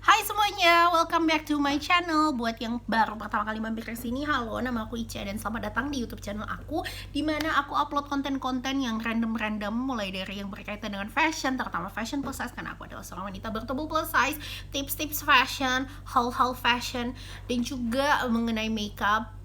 Hai semuanya, welcome back to my channel. Buat yang baru pertama kali mampir ke sini, halo, nama aku Ica dan selamat datang di YouTube channel aku, dimana aku upload konten-konten yang random-random, mulai dari yang berkaitan dengan fashion, terutama fashion plus size, karena aku adalah seorang wanita bertubuh plus size, tips-tips fashion, hal-hal fashion, dan juga mengenai makeup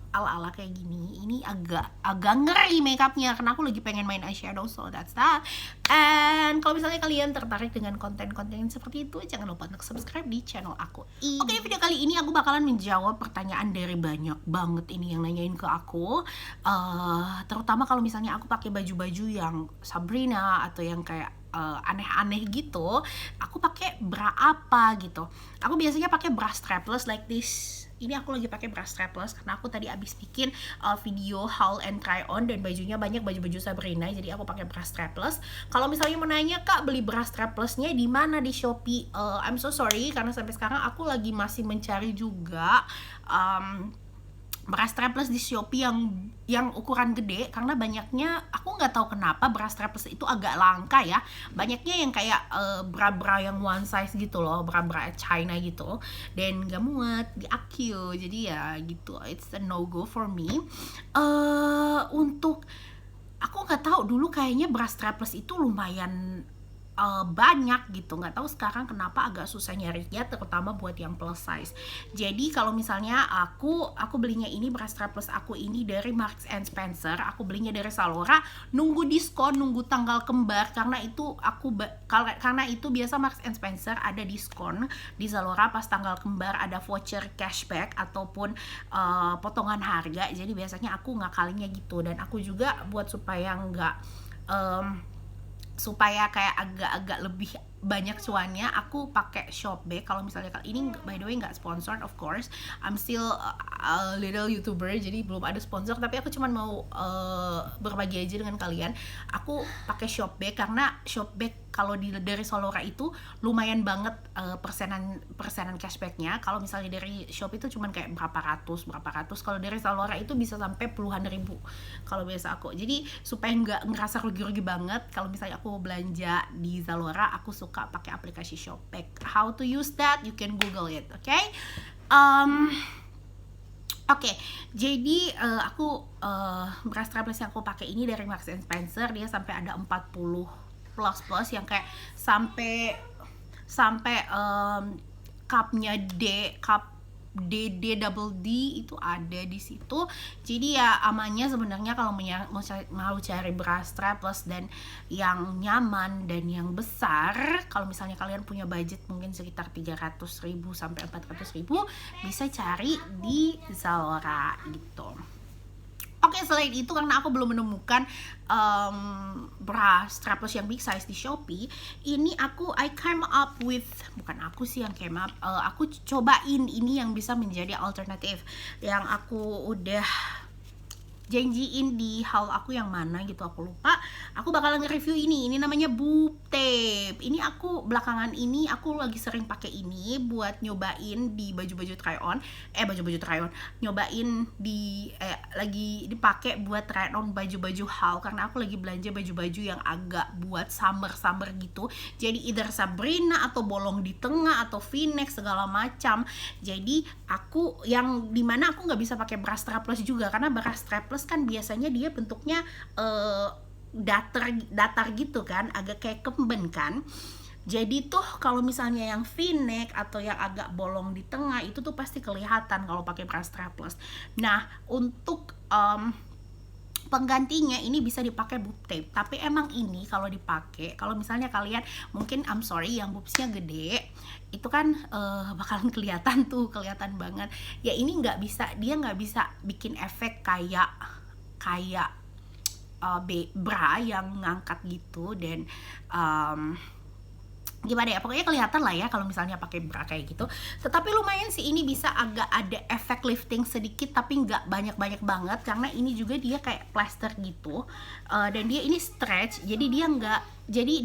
ala-ala kayak gini. Ini agak ngeri makeupnya karena aku lagi pengen main eyeshadow, so that's that. And kalau misalnya kalian tertarik dengan konten-konten seperti itu, jangan lupa untuk subscribe di channel aku ini. Oke, video kali ini aku bakalan menjawab pertanyaan dari banyak banget ini yang nanyain ke aku, terutama kalau misalnya aku pakai baju-baju yang Sabrina atau yang kayak aneh-aneh gitu, aku pakai bra apa gitu. Aku biasanya pakai bra strapless like this. Ini aku lagi pakai bra strapless karena aku tadi abis bikin video haul and try on, dan bajunya banyak baju-baju Sabrina, jadi aku pakai bra strapless. Kalau misalnya mau nanya, Kak, beli bra straplessnya di mana di Shopee? I'm so sorry karena sampai sekarang aku lagi masih mencari juga bra strapless di Shopee yang ukuran gede, karena banyaknya aku nggak tahu kenapa bra strapless itu agak langka ya. Banyaknya yang kayak bra-bra yang one size gitu loh, bra-bra China gitu, dan nggak muat di aku, jadi ya gitu, it's a no go for me. Untuk aku nggak tahu, dulu kayaknya bra strapless itu lumayan banyak gitu, nggak tahu sekarang kenapa agak susah nyarinya, terutama buat yang plus size. Jadi kalau misalnya aku belinya ini, bra strapless aku ini dari Marks and Spencer, aku belinya dari Zalora, nunggu diskon, nunggu tanggal kembar, karena itu biasa Marks and Spencer ada diskon, di Zalora pas tanggal kembar ada voucher cashback ataupun potongan harga. Jadi biasanya aku ngakalinnya gitu, dan aku juga buat supaya kayak agak-agak lebih banyak cuannya, aku pakai Shopback. Kalau misalnya ini by the way nggak sponsored, of course, I'm still a little YouTuber, jadi belum ada sponsor, tapi aku cuman mau berbagi aja dengan kalian. Aku pakai Shopback karena Shopback kalau dari Zalora itu lumayan banget persenan cashbacknya. Kalau misalnya dari Shop itu cuman kayak berapa ratus, kalau dari Zalora itu bisa sampai puluhan ribu kalau biasa aku. Jadi supaya nggak ngerasa rugi-rugi banget, kalau misalnya aku belanja di Zalora, aku suka pakai aplikasi Shopback. How to use that? You can Google it, okay? Oke, jadi aku bra strapless yang aku pakai ini dari Marks and Spencer, dia sampai ada 40 plus yang kayak sampai cupnya cup DD double D itu ada di situ. Jadi ya amannya sebenarnya kalau mau cari bra strapless dan yang nyaman dan yang besar. Kalau misalnya kalian punya budget mungkin sekitar 300.000 sampai 400.000, bisa cari di Zalora gitu. Oke, selain itu karena aku belum menemukan bra strapless yang big size di Shopee, ini I came up with, bukan aku sih yang came up, aku cobain ini yang bisa menjadi alternatif yang aku udah janjiin di haul aku yang mana gitu, aku lupa. Aku bakalan nge-review ini namanya boob tape. Ini aku belakangan ini aku lagi sering pakai ini buat nyobain di baju-baju try on, nyobain lagi dipakai buat try on baju-baju haul, karena aku lagi belanja baju-baju yang agak buat summer gitu. Jadi either Sabrina atau bolong di tengah atau v-neck segala macam. Jadi aku yang dimana aku nggak bisa pakai bra strapless juga, karena bra strapless kan biasanya dia bentuknya datar gitu kan, agak kayak kemben kan. Jadi tuh kalau misalnya yang v-neck atau yang agak bolong di tengah itu tuh pasti kelihatan kalau pakai bra strapless. Nah, untuk penggantinya ini bisa dipakai boob tape, tapi emang ini kalau dipakai, kalau misalnya kalian mungkin I'm sorry yang boobsnya gede, itu kan bakalan kelihatan banget ya. Ini dia nggak bisa bikin efek kayak bra yang ngangkat gitu, dan gimana ya, pokoknya kelihatan lah ya kalau misalnya pakai bra kayak gitu. Tetapi lumayan sih, ini bisa agak ada efek lifting sedikit, tapi nggak banyak banget, karena ini juga dia kayak plaster gitu, dan dia ini stretch, jadi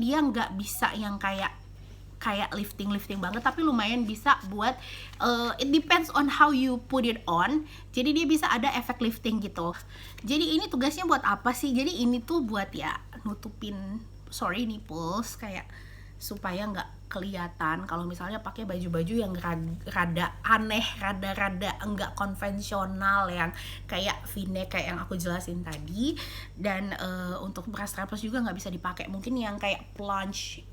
dia nggak bisa yang kayak lifting banget, tapi lumayan bisa buat it depends on how you put it on. Jadi dia bisa ada efek lifting gitu. Jadi ini tugasnya buat apa sih? Jadi ini tuh buat ya nutupin nipples, kayak supaya nggak kelihatan kalau misalnya pakai baju-baju yang rada aneh, rada enggak konvensional, yang kayak V-neck kayak yang aku jelasin tadi. Dan untuk bra strapless juga nggak bisa dipakai, mungkin yang kayak plunge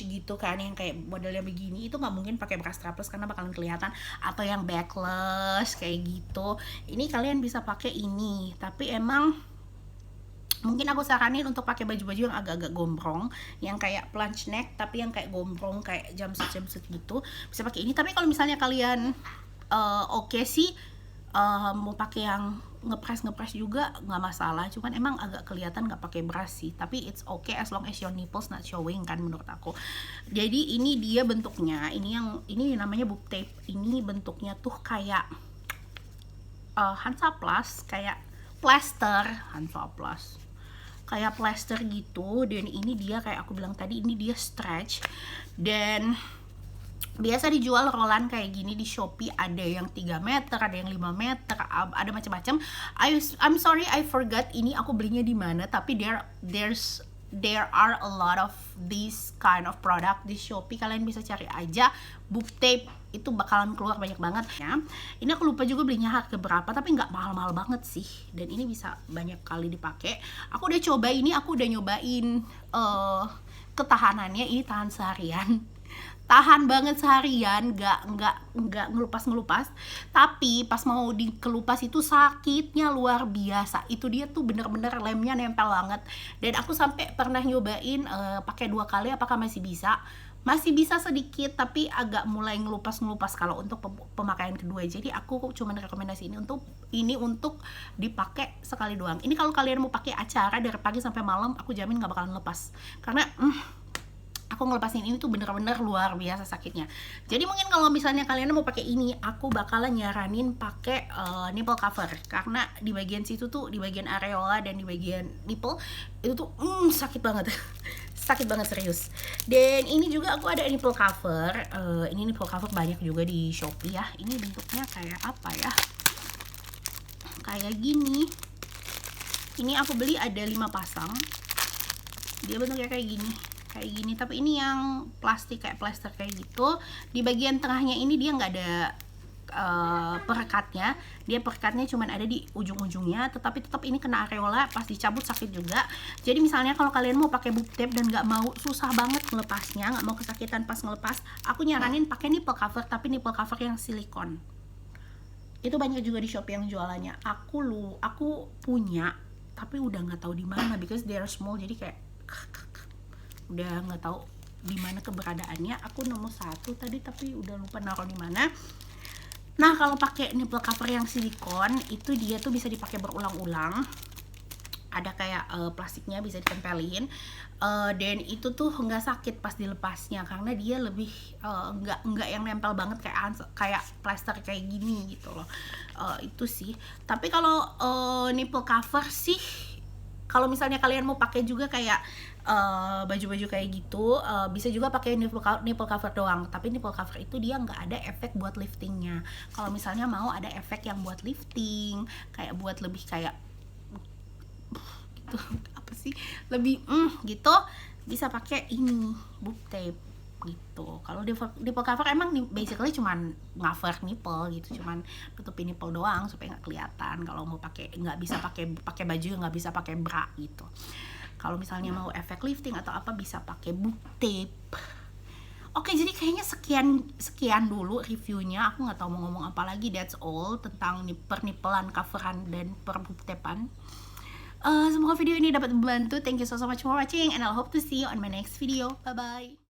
gitu kan, yang kayak modelnya begini itu nggak mungkin pakai bra strapless karena bakalan kelihatan, atau yang backless kayak gitu. Ini kalian bisa pakai ini, tapi emang mungkin aku saranin untuk pakai baju-baju yang agak-agak gombrong, yang kayak plunge neck tapi yang kayak gombrong kayak jumpsuit gitu, bisa pakai ini. Tapi kalau misalnya kalian oke sih, mau pakai yang ngepres juga nggak masalah, cuman emang agak kelihatan nggak pakai bra sih, tapi it's okay as long as your nipples not showing kan menurut aku. Jadi ini dia bentuknya, ini namanya boob tape. Ini bentuknya tuh kayak Hansaplast, kayak plaster Hansaplast, kayak plaster gitu. Dan ini dia kayak aku bilang tadi, ini dia stretch, dan biasa dijual rolan kayak gini di Shopee. Ada yang 3 meter, ada yang 5 meter, ada macam-macam. I'm sorry I forgot ini aku belinya di mana, tapi there are a lot of this kind of product di Shopee. Kalian bisa cari aja boob tape, itu bakalan keluar banyak banget ya. Ini aku lupa juga belinya harga berapa, tapi nggak mahal-mahal banget sih, dan ini bisa banyak kali dipakai. Aku udah coba ini, aku udah nyobain ketahanannya. Ini tahan seharian, tahan banget seharian, nggak ngelupas. Tapi pas mau dikelupas itu sakitnya luar biasa. Itu dia tuh bener-bener lemnya nempel banget. Dan aku sampai pernah nyobain pakai 2 kali, apakah masih bisa sedikit, tapi agak mulai ngelupas kalau untuk pemakaian kedua. Jadi aku cuma rekomendasi ini untuk dipakai sekali doang. Ini kalau kalian mau pakai acara dari pagi sampai malam, aku jamin nggak bakalan lepas, karena aku ngelepasin ini tuh bener-bener luar biasa sakitnya. Jadi mungkin kalau misalnya kalian mau pakai ini, aku bakalan nyaranin pakai nipple cover, karena di bagian situ tuh, di bagian areola dan di bagian nipple itu tuh sakit banget. Sakit banget serius. Dan ini juga aku ada nipple cover. Ini nipple cover banyak juga di Shopee ya. Ini bentuknya kayak apa ya? Kayak gini. Ini aku beli ada 5 pasang. Dia bentuknya kayak gini, tapi ini yang plastik, kayak plaster kayak gitu. Di bagian tengahnya ini dia nggak ada perekatnya, dia perekatnya cuman ada di ujung-ujungnya, tetapi tetap ini kena areola, pas dicabut sakit juga. Jadi misalnya kalau kalian mau pakai boob tape dan nggak mau susah banget melepasnya, nggak mau kesakitan pas ngelepas, aku nyaranin pakai nipple cover, tapi nipple cover yang silikon. Itu banyak juga di Shopee yang jualannya. Aku punya, tapi udah nggak tahu di mana, because they are small, jadi kayak udah nggak tahu di mana keberadaannya. Aku nemu 1 tadi tapi udah lupa naruh di mana. Nah, kalau pakai nipple cover yang silikon itu dia tuh bisa dipakai berulang-ulang. Ada kayak plastiknya bisa ditempelin, dan itu tuh nggak sakit pas dilepasnya, karena dia lebih nggak yang nempel banget kayak plaster kayak gini gitu loh. Itu sih. Tapi kalau nipple cover sih, kalau misalnya kalian mau pakai juga kayak baju-baju kayak gitu, bisa juga pakai nipple cover doang. Tapi nipple cover itu dia nggak ada efek buat liftingnya. Kalau misalnya mau ada efek yang buat lifting, kayak buat lebih kayak gitu, apa sih, lebih gitu, bisa pakai ini boob tape gitu. Kalau nipple cover emang basically cuman cover nipple gitu, cuman tutupin nipple doang supaya nggak kelihatan. Kalau mau pakai, nggak bisa pakai baju, nggak bisa pakai bra gitu. Kalau misalnya mau efek lifting atau apa, bisa pakai boob tape. Oke, jadi kayaknya sekian dulu reviewnya. Aku nggak tahu mau ngomong apa lagi. That's all tentang pernipelan, coveran, dan per boob tapean. Semoga video ini dapat membantu. Thank you so much for watching, and I'll hope to see you on my next video. Bye bye.